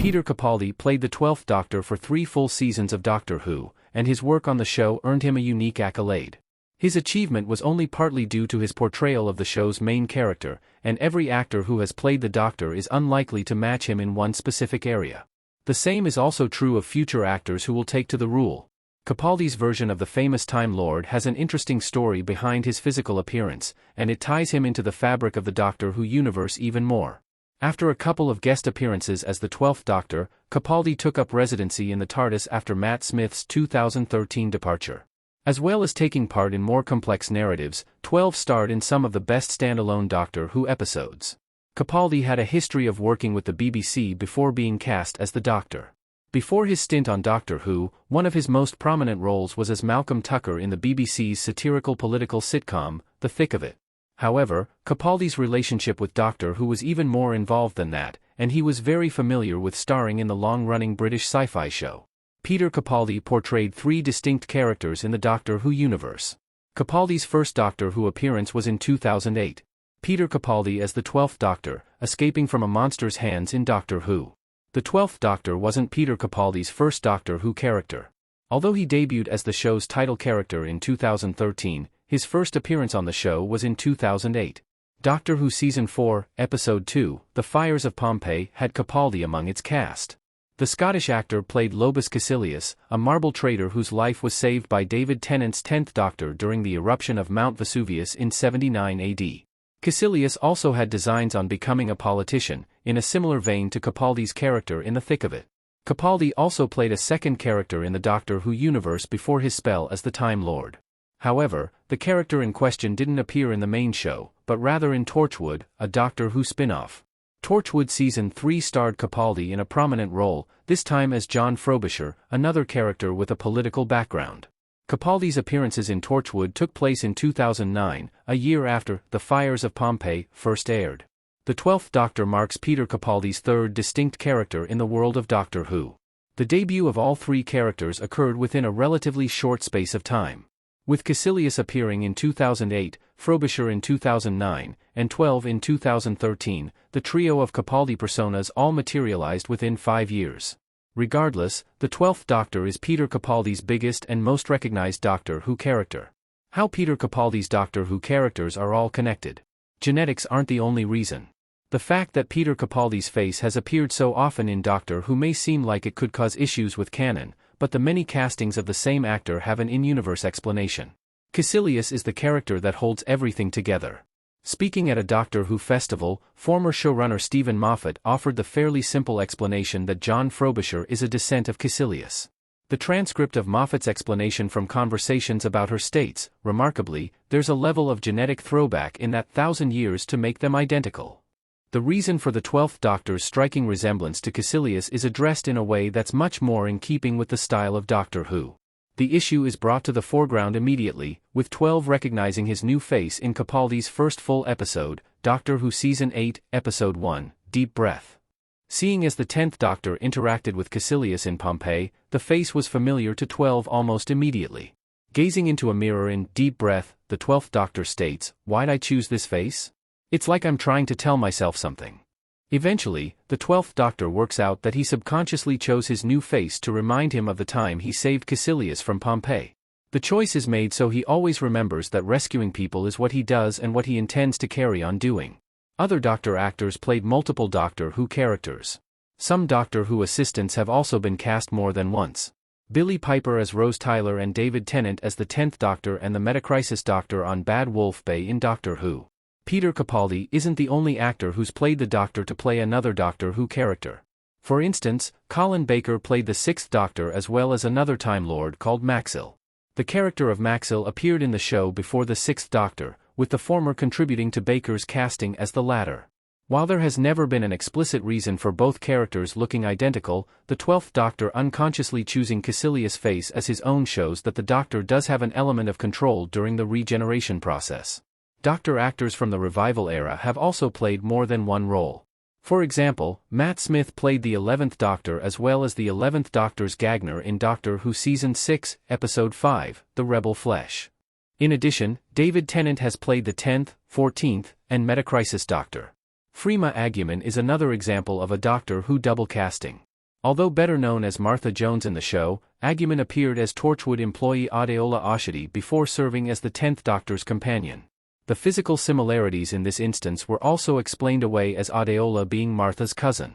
Peter Capaldi played the 12th Doctor for 3 full seasons of Doctor Who, and his work on the show earned him a unique accolade. His achievement was only partly due to his portrayal of the show's main character, and every actor who has played the Doctor is unlikely to match him in one specific area. The same is also true of future actors who will take to the role. Capaldi's version of the famous Time Lord has an interesting story behind his physical appearance, and it ties him into the fabric of the Doctor Who universe even more. After a couple of guest appearances as the 12th Doctor, Capaldi took up residency in the TARDIS after Matt Smith's 2013 departure. As well as taking part in more complex narratives, 12 starred in some of the best standalone Doctor Who episodes. Capaldi had a history of working with the BBC before being cast as the Doctor. Before his stint on Doctor Who, one of his most prominent roles was as Malcolm Tucker in the BBC's satirical political sitcom, The Thick of It. However, Capaldi's relationship with Doctor Who was even more involved than that, and he was very familiar with starring in the long-running British sci-fi show. Peter Capaldi portrayed 3 distinct characters in the Doctor Who universe. Capaldi's first Doctor Who appearance was in 2008. Peter Capaldi as the 12th Doctor, escaping from a monster's hands in Doctor Who. The 12th Doctor wasn't Peter Capaldi's first Doctor Who character. Although he debuted as the show's title character in 2013, his first appearance on the show was in 2008. Doctor Who Season 4, Episode 2, The Fires of Pompeii, had Capaldi among its cast. The Scottish actor played Lobus Caecilius, a marble trader whose life was saved by David Tennant's 10th Doctor during the eruption of Mount Vesuvius in 79 AD. Caecilius also had designs on becoming a politician, in a similar vein to Capaldi's character in The Thick of It. Capaldi also played a second character in the Doctor Who universe before his spell as the Time Lord. However, the character in question didn't appear in the main show, but rather in Torchwood, a Doctor Who spin-off. Torchwood Season 3 starred Capaldi in a prominent role, this time as John Frobisher, another character with a political background. Capaldi's appearances in Torchwood took place in 2009, a year after The Fires of Pompeii first aired. The 12th Doctor marks Peter Capaldi's third distinct character in the world of Doctor Who. The debut of all 3 characters occurred within a relatively short space of time. With Caecilius appearing in 2008, Frobisher in 2009, and 12 in 2013, the trio of Capaldi personas all materialized within 5 years. Regardless, the 12th Doctor is Peter Capaldi's biggest and most recognized Doctor Who character. How Peter Capaldi's Doctor Who characters are all connected. Genetics aren't the only reason. The fact that Peter Capaldi's face has appeared so often in Doctor Who may seem like it could cause issues with canon, but the many castings of the same actor have an in-universe explanation. Caecilius is the character that holds everything together. Speaking at a Doctor Who festival, former showrunner Stephen Moffat offered the fairly simple explanation that John Frobisher is a descent of Caecilius. The transcript of Moffat's explanation from Conversations About Her states, remarkably, there's a level of genetic throwback in that 1,000 years to make them identical. The reason for the 12th Doctor's striking resemblance to Caecilius is addressed in a way that's much more in keeping with the style of Doctor Who. The issue is brought to the foreground immediately, with 12 recognizing his new face in Capaldi's first full episode, Doctor Who Season 8, Episode 1, Deep Breath. Seeing as the 10th Doctor interacted with Caecilius in Pompeii, the face was familiar to 12 almost immediately. Gazing into a mirror in Deep Breath, the 12th Doctor states, "Why'd I choose this face? It's like I'm trying to tell myself something." Eventually, the 12th Doctor works out that he subconsciously chose his new face to remind him of the time he saved Caecilius from Pompeii. The choice is made so he always remembers that rescuing people is what he does and what he intends to carry on doing. Other Doctor actors played multiple Doctor Who characters. Some Doctor Who assistants have also been cast more than once. Billie Piper as Rose Tyler and David Tennant as the 10th Doctor and the Metacrisis Doctor on Bad Wolf Bay in Doctor Who. Peter Capaldi isn't the only actor who's played the Doctor to play another Doctor Who character. For instance, Colin Baker played the 6th Doctor as well as another Time Lord called Maxil. The character of Maxil appeared in the show before the 6th Doctor, with the former contributing to Baker's casting as the latter. While there has never been an explicit reason for both characters looking identical, the 12th Doctor unconsciously choosing Caecilius' face as his own shows that the Doctor does have an element of control during the regeneration process. Doctor actors from the revival era have also played more than one role. For example, Matt Smith played the 11th Doctor as well as the 11th Doctor's Gagner in Doctor Who Season 6, Episode 5, The Rebel Flesh. In addition, David Tennant has played the 10th, 14th, and Metacrisis Doctor. Freema Agyeman is another example of a Doctor Who double casting. Although better known as Martha Jones in the show, Agyeman appeared as Torchwood employee Adeola Oshodi before serving as the 10th Doctor's companion. The physical similarities in this instance were also explained away as Adeola being Martha's cousin.